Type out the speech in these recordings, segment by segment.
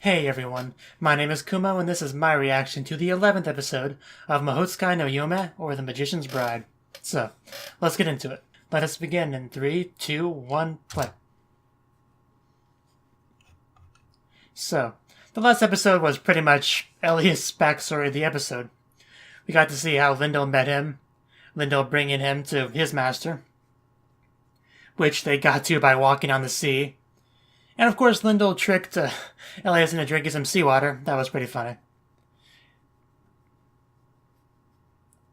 Hey everyone, my name is Kumo and this is my reaction to the 11th episode of Mahoutsukai no Yome, or The Magician's Bride. So, let's get into it. Let us begin in 3, 2, 1, play. So, the last episode was pretty much Ellis' backstory of the episode. We got to see how Lindell met him, Lindell bringing him to his master, which they got to by walking on the sea. And of course, Lindell tricked Elias into drinking some seawater. That was pretty funny.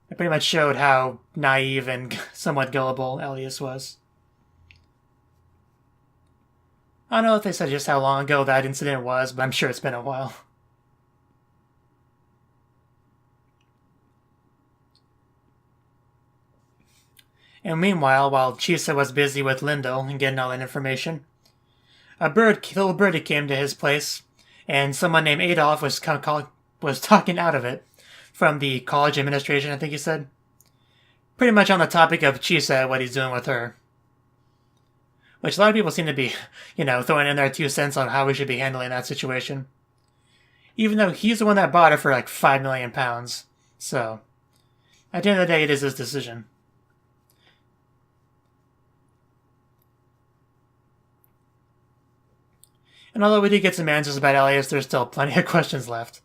It pretty much showed how naive and somewhat gullible Elias was. I don't know if they said just how long ago that incident was, but I'm sure it's been a while. And meanwhile, while Chisa was busy with Lindell and getting all that information, a little birdie came to his place, and someone named Adolf was talking out of it from the college administration, I think he said. Pretty much on the topic of Chisa, what he's doing with her. Which a lot of people seem to be, throwing in their 2 cents on how we should be handling that situation. Even though he's the one that bought her for like £5 million. So, at the end of the day, it is his decision. And although we did get some answers about Elias, there's still plenty of questions left.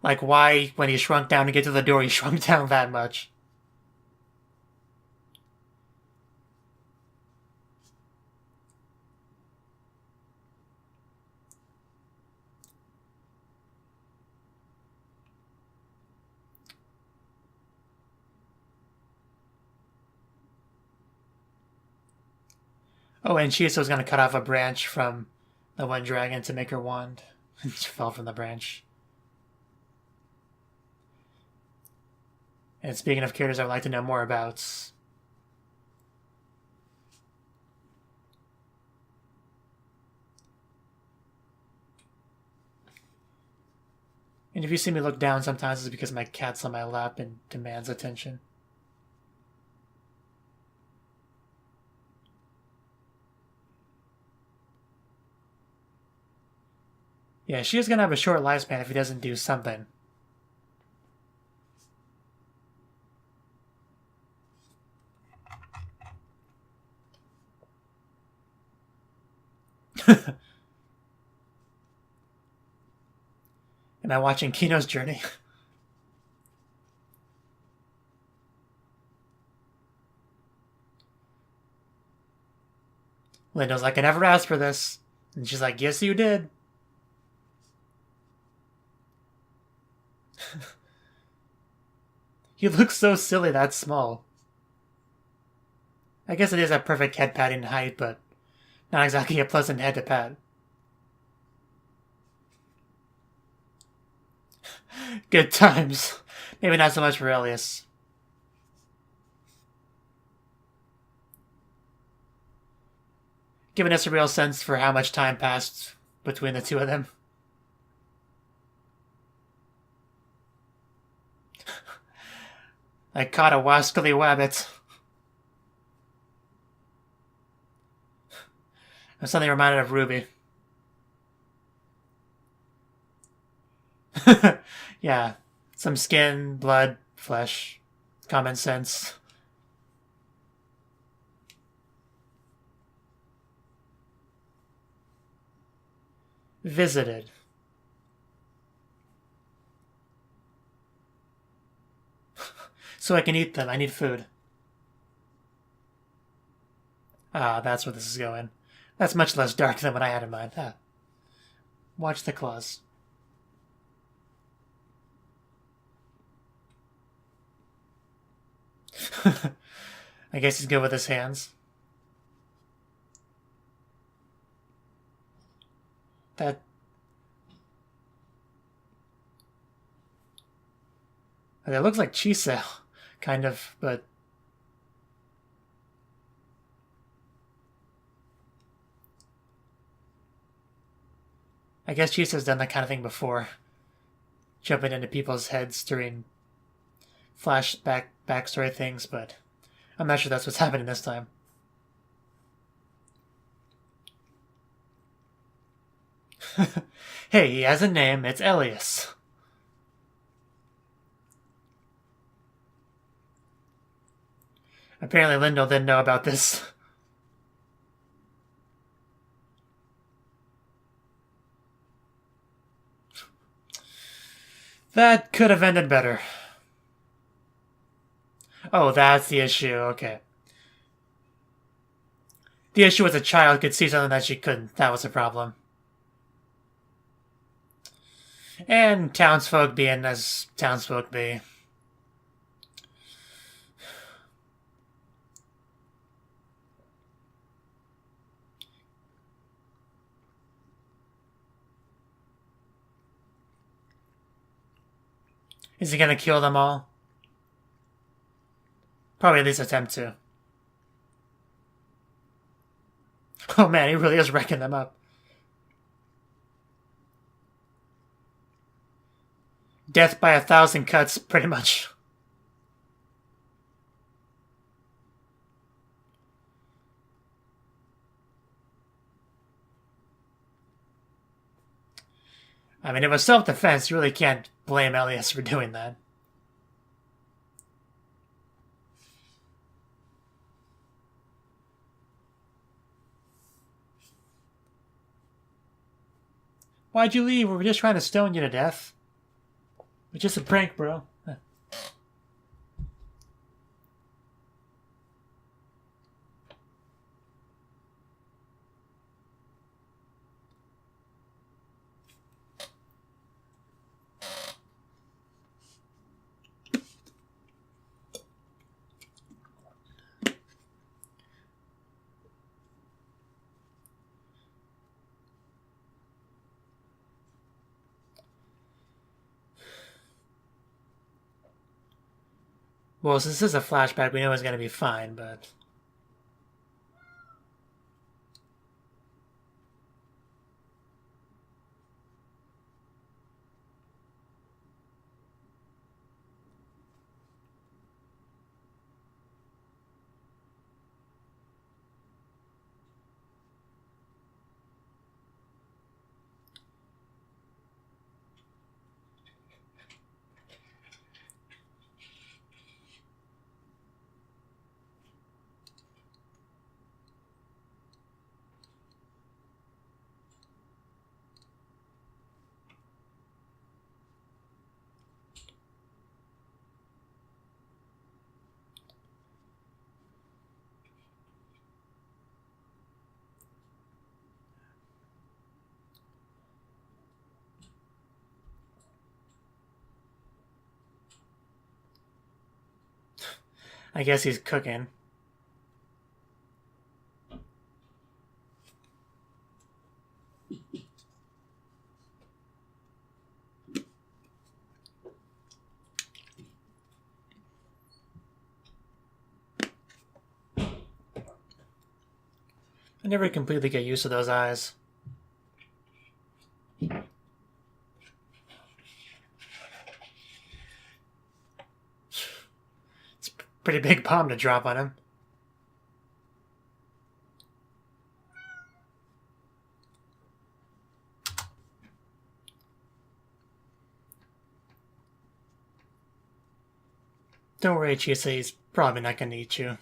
Like why, when he shrunk down to get to the door, he shrunk down that much. Oh, and Chiso was going to cut off a branch from the one dragon to make her wand. It fell from the branch. And speaking of characters I would like to know more about, and if you see me look down sometimes, it's because my cat's on my lap and demands attention. Yeah, she is going to have a short lifespan if he doesn't do something. Am I watching Kino's journey? Linda's like, I never asked for this. And she's like, yes, you did. He looks so silly that small. I guess it is a perfect head patting height, but not exactly a pleasant head to pat. Good times. Maybe not so much for Elias. Giving us a real sense for how much time passed between the two of them. I caught a wascally wabbit. I'm suddenly reminded of Ruby. Yeah, some skin, blood, flesh, common sense. Visited. So I can eat them. I need food. Ah, that's where this is going. That's much less dark than what I had in mind. Ah. Watch the claws. I guess he's good with his hands. That... It looks like Chisel, kind of, but... I guess Chisa's done that kind of thing before. Jumping into people's heads during flashback backstory things, but I'm not sure that's what's happening this time. Hey, he has a name. It's Elias. Apparently Lindell didn't know about this. That could have ended better. Oh, that's the issue. Okay. The issue was a child could see something that she couldn't. That was the problem. And townsfolk being as townsfolk be. Is he gonna kill them all? Probably at least attempt to. Oh man, he really is wrecking them up. Death by 1,000 cuts, pretty much. I mean, it was self-defense. You really can't blame Elias for doing that. Why'd you leave? We were just trying to stone you to death. It's just a prank, bro. Well, since this is a flashback, we know it's gonna be fine, but... I guess he's cooking. I never completely get used to those eyes. It's a pretty big bomb to drop on him. Don't worry, Chisa, he's probably not gonna eat you.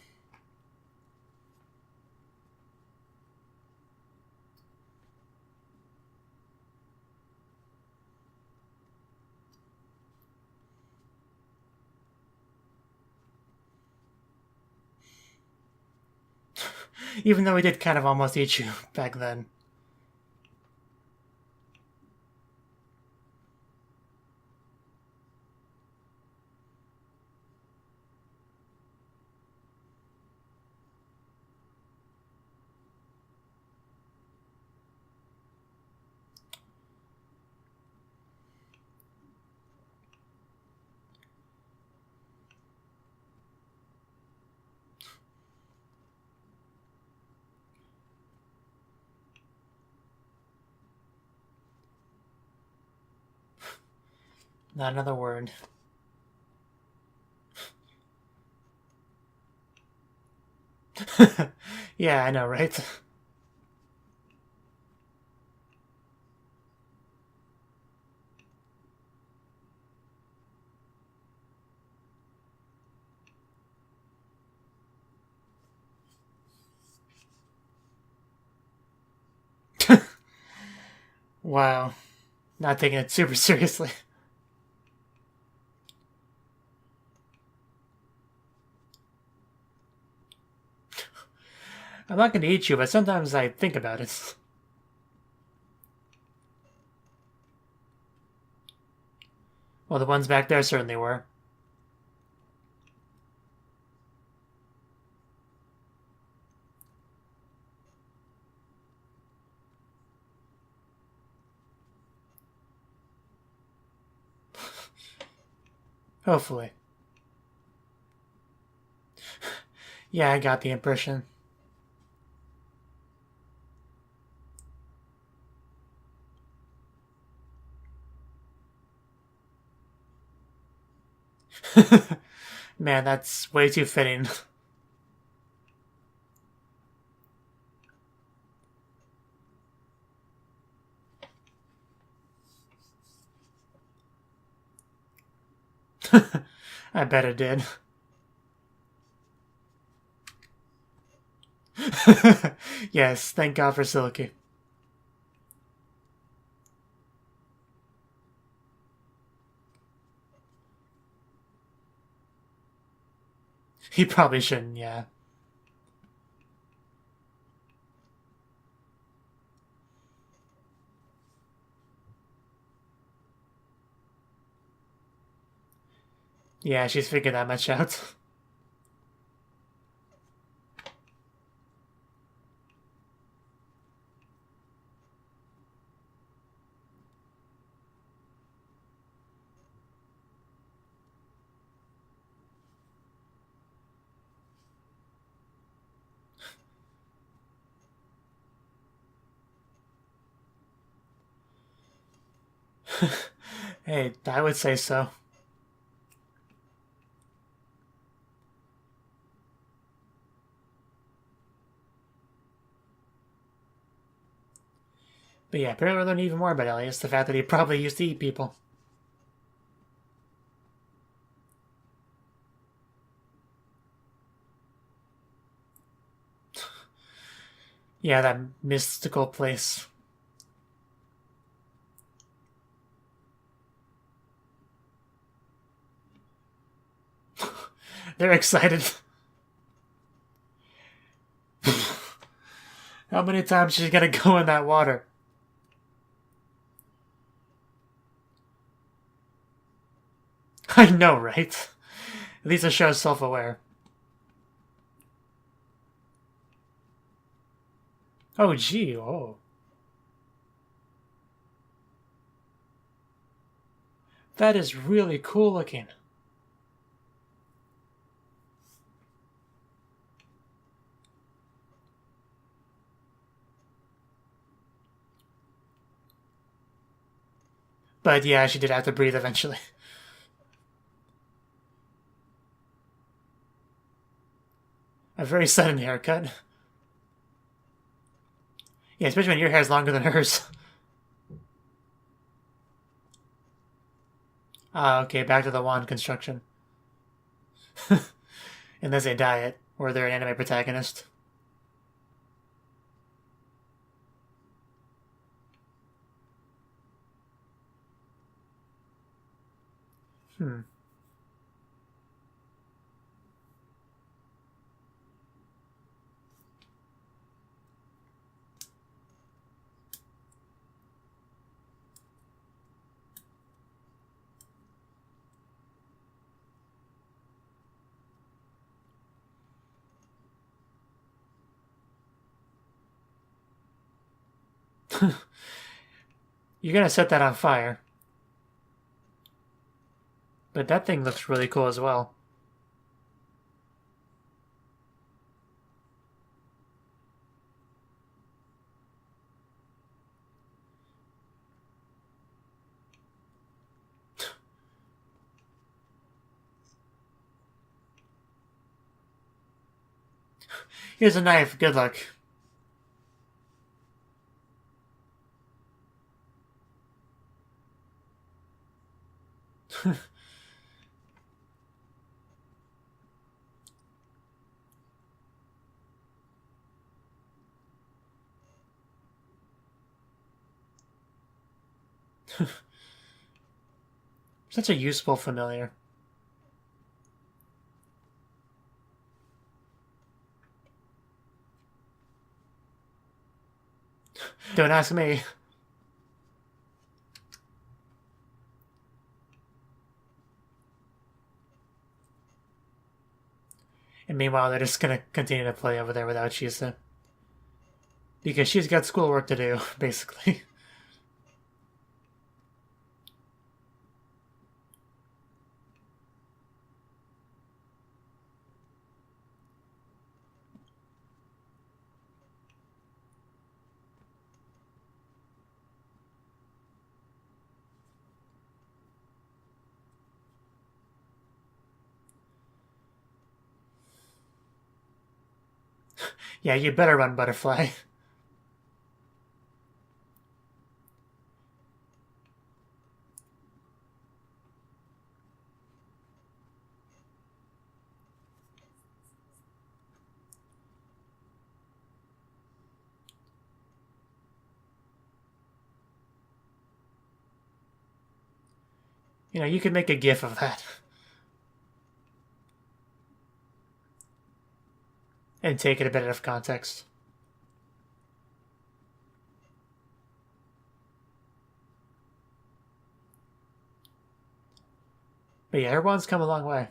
Even though he did kind of almost eat you back then. Not another word. Yeah, I know, right? Wow. Not taking it super seriously. I'm not going to eat you, but sometimes I think about it. Well, the ones back there certainly were. Hopefully. Yeah, I got the impression. Man, that's way too fitting. I bet it did. Yes, thank God for Silky. He probably shouldn't, yeah. Yeah, she's figured that much out. Hey, I would say so. But yeah, apparently we're learning even more about Elias. The fact that he probably used to eat people. Yeah, that mystical place. They're excited. How many times she's gonna go in that water? I know, right? At least it shows self-aware. Oh, gee, oh. That is really cool looking. But yeah, she did have to breathe eventually. A very sudden haircut. Yeah, especially when your hair is longer than hers. Ah, okay, back to the wand construction. Unless they diet, or they're an anime protagonist. Hmm. You're gonna set that on fire. But that thing looks really cool as well. Here's a knife. Good luck. Such a useful familiar. Don't ask me. And meanwhile, they're just gonna continue to play over there without Chisa. Because she's got schoolwork to do, basically. Yeah, you better run, Butterfly. You know, you could make a gif of that. And take it a bit out of context. But yeah, everyone's come a long way.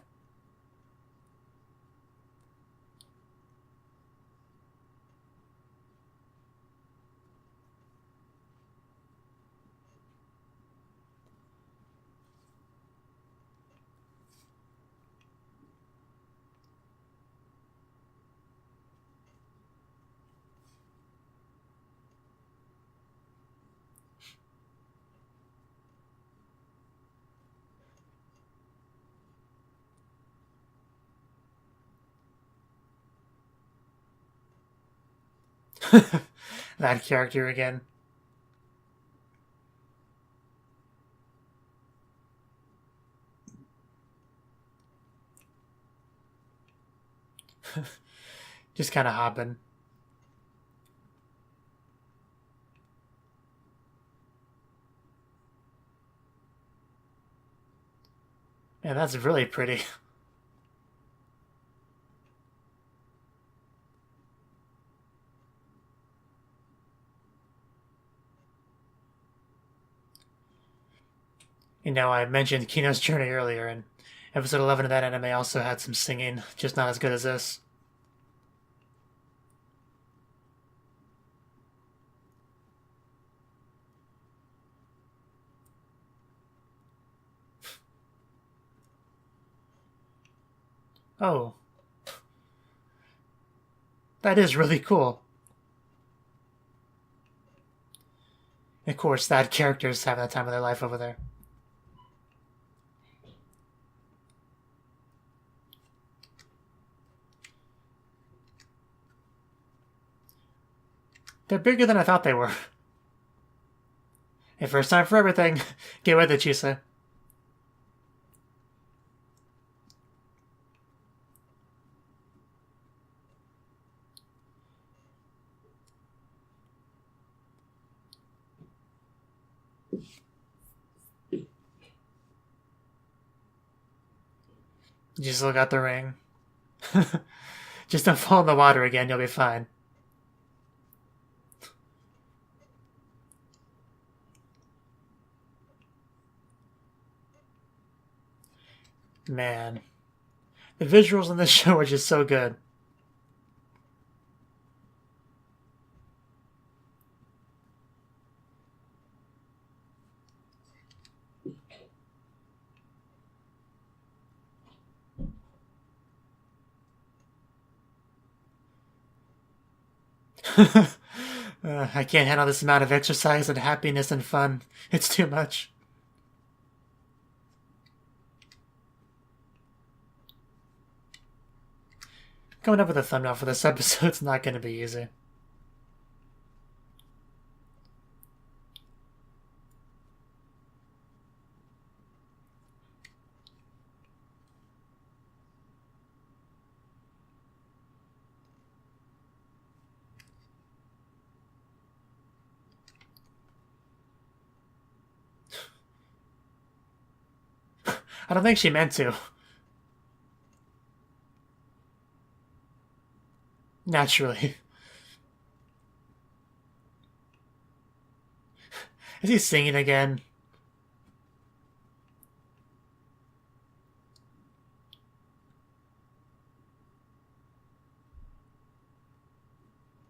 That character again. Just kind of hopping. Man, that's really pretty. You know, I mentioned Kino's Journey earlier, and episode 11 of that anime also had some singing, just not as good as this. Oh. That is really cool. Of course, that character's having the time of their life over there. They're bigger than I thought they were. Hey, first time for everything. Get with it, Chisa. You still got the ring. Just don't fall in the water again, you'll be fine. Man. The visuals in this show are just so good. I can't handle this amount of exercise and happiness and fun. It's too much. Coming up with a thumbnail for this episode's not going to be easy. I don't think she meant to. Naturally. Is he singing again?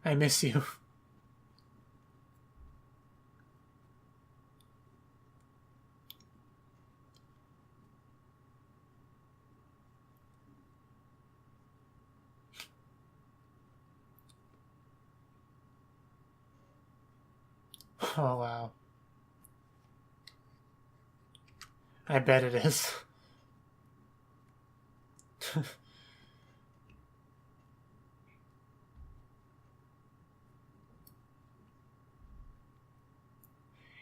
I miss you. Oh, wow. I bet it is.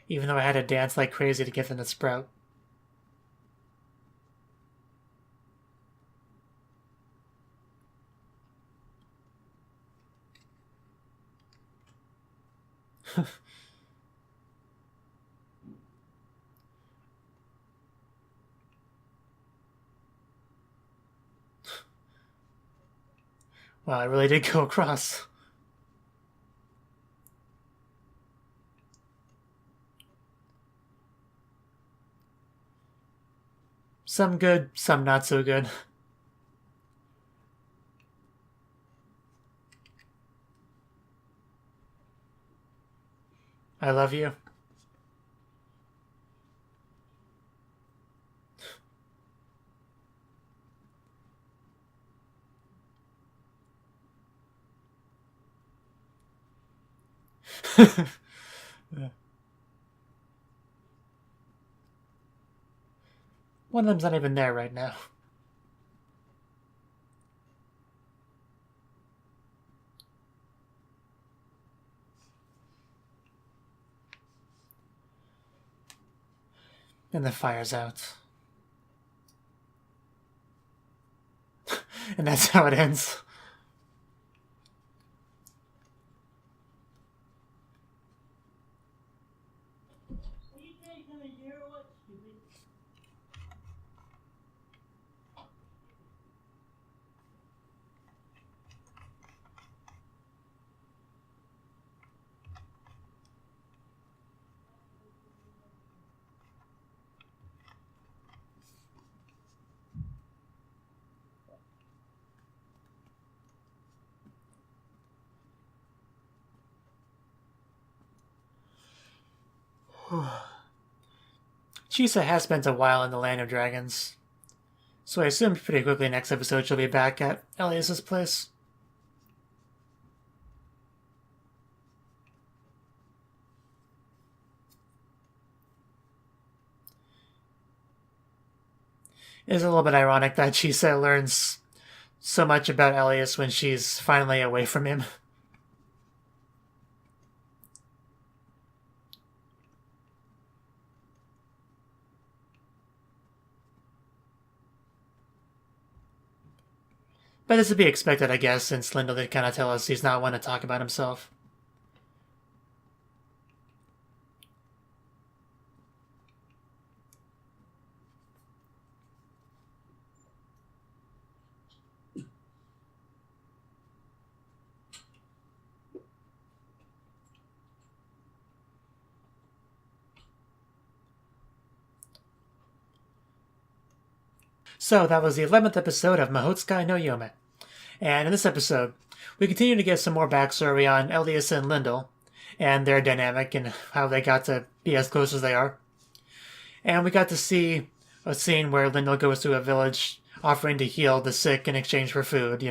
Even though I had to dance like crazy to get them to sprout. Wow, I really did go across. Some good, some not so good. I love you. One of them's not even there right now. And the fire's out. And that's how it ends. Chisa has spent a while in the Land of Dragons, so I assume pretty quickly next episode she'll be back at Elias's place. It is a little bit ironic that Chisa learns so much about Elias when she's finally away from him. But this would be expected, I guess, since Lindell did kind of tell us he's not one to talk about himself. So that was the 11th episode of Mahoutsukai no Yome. And in this episode, we continue to get some more backstory on Elias and Lindell and their dynamic and how they got to be as close as they are. And we got to see a scene where Lindell goes to a village offering to heal the sick in exchange for food,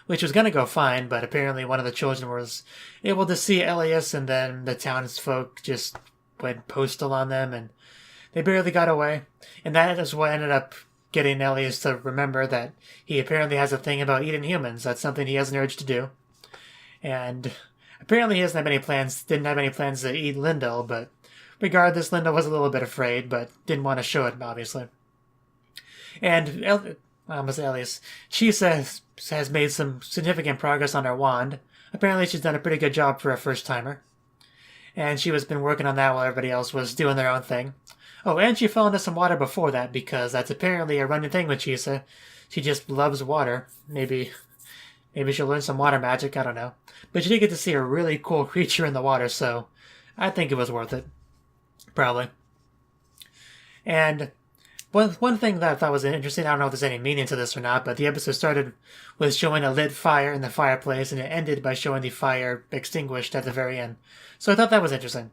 which was going to go fine, but apparently one of the children was able to see Elias, and then the townsfolk just went postal on them, and they barely got away. And that is what ended up getting Elias to remember that he apparently has a thing about eating humans. That's something he has an urge to do. And apparently he didn't have any plans to eat Lindell, but regardless, Lindell was a little bit afraid, but didn't want to show it, obviously. And Elias, she has made some significant progress on her wand. Apparently she's done a pretty good job for a first-timer. And she was been working on that while everybody else was doing their own thing. Oh, and she fell into some water before that because that's apparently a running thing with Chisa. She just loves water. Maybe she'll learn some water magic, I don't know. But she did get to see a really cool creature in the water, so I think it was worth it. Probably. And one thing that I thought was interesting, I don't know if there's any meaning to this or not, but the episode started with showing a lit fire in the fireplace, and it ended by showing the fire extinguished at the very end. So I thought that was interesting.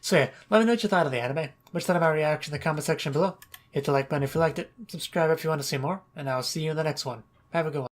So yeah, let me know what you thought of the anime. What you thought of my reaction in the comment section below. Hit the like button if you liked it. Subscribe if you want to see more, and I'll see you in the next one. Have a good one.